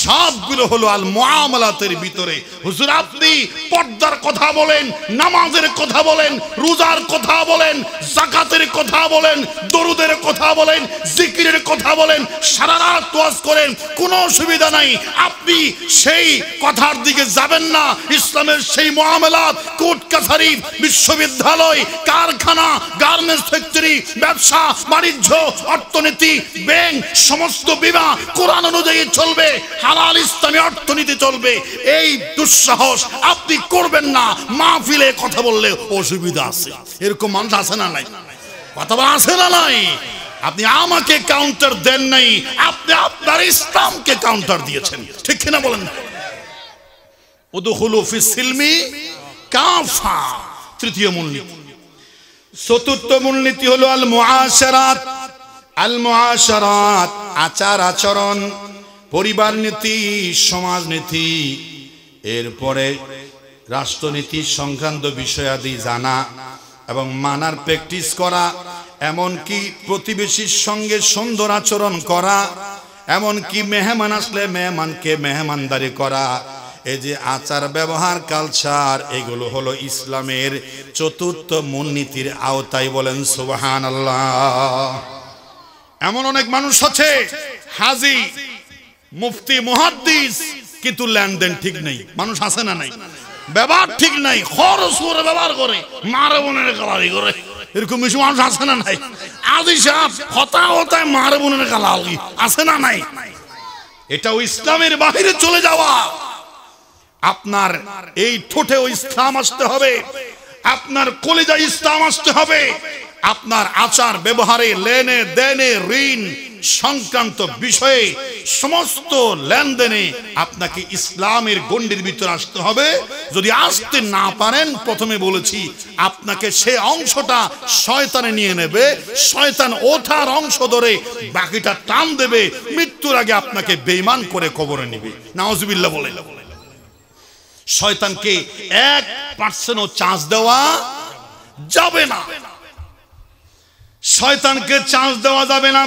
সবগুলো হলো আল মুআমালাতের ভিতরে। হুজুর আপনি পর্দার কথা বলেন, নামাজের কথা বলেন, রোজার কথা বলেন, যাকাতের কথা বলেন, দরুদের কথা বলেন, জিকিরের কথা বলেন, সারা রাত ওয়াজ করেন, কোনো অসুবিধা নাই। আপনি সেই কথার দিকে যাবেন না। ইসলামের সেই মুআমালাত, কোর্ট কাছারি, বিশ্ববিদ্যালয়, কারখানা, গার্মেন্টস ফ্যাক্টরি, ব্যবসা বাণিজ্য, অর্থনীতি, ব্যাংক, সমস্ত বিমা কোরআন অনুযায়ী চলবে, হালাল ইসলামী অর্থনীতি চলবে। এই দুঃসাহস আপনি করবেন না। মাহফিলে কথা বললে অসুবিধা আছে, এরকম মানুষ আছে না নাই? কথা বলা আছে না নাই? আপনি আমাকে কাউন্টার দেন নাই, আপনি আপনার ইসলামকে কাউন্টার দিয়েছেন, ঠিক কিনা বলেন? উদখুলু ফিস সিলমি কাফা, তৃতীয় মূলনীতি। চতুর্থ মূলনীতি হলো আল মুআশারাত। আল মুআশারাত আচার আচরণ, পরিবার নীতি, সমাজ নীতি, এরপরে রাষ্ট্রনীতি সংক্রান্ত বিষয়াদি জানা এবং মানার প্র্যাকটিস করা, এমনকি প্রতিবেশীর সঙ্গে সুন্দর আচরণ করা, এমনকি মেহমান আসলে মেহমানকে মেহমানদারি করা। এই যে আচার ব্যবহার কালচার, এগুলো হলো ইসলামের চতুর্থ মূলনীতির আওতায়। বলেন সুবহানাল্লাহ। এমন অনেক মানুষ আছে হাজি, মুফতি, মুহাদ্দিস, কিন্তু লেনদেন ঠিক নেই। মানুষ আছে না নাই? ব্যবহার ঠিক নাই, খরচ করে ব্যবহার করে, মারে বোনের গালালি করে, এরকম বেশি মানুষ আছে না নাই? আজি সাহেব হতায় হতায় মারে বোনের গালালি আছে না নাই? এটাও ইসলামের বাহিরে চলে যাওয়া। আপনার এই ঠোঁটেও ইসলাম আসতে হবে, আপনার কলিজায় ইসলাম আসতে হবে, আপনার আচার ব্যবহারে, লেনে দেনে, ঋণ সংক্রান্ত বিষয়ে, সমস্ত লেনদেনে আপনাকে ইসলামের গণ্ডির ভিতরে আসতে হবে। যদি আসতে না পারেন, প্রথমে বলেছি আপনাকে সে অংশটা শয়তানে নিয়ে নেবে, শয়তান ওঠার অংশ ধরে বাকিটা টান দেবে, মৃত্যুর আগে আপনাকে বেঈমান করে কবরে নেবে। নাউজুবিল্লাহ বলে। শয়তানকে 1% চান্স দেওয়া যাবে না, শয়তানকে চান্স দেওয়া যাবে না।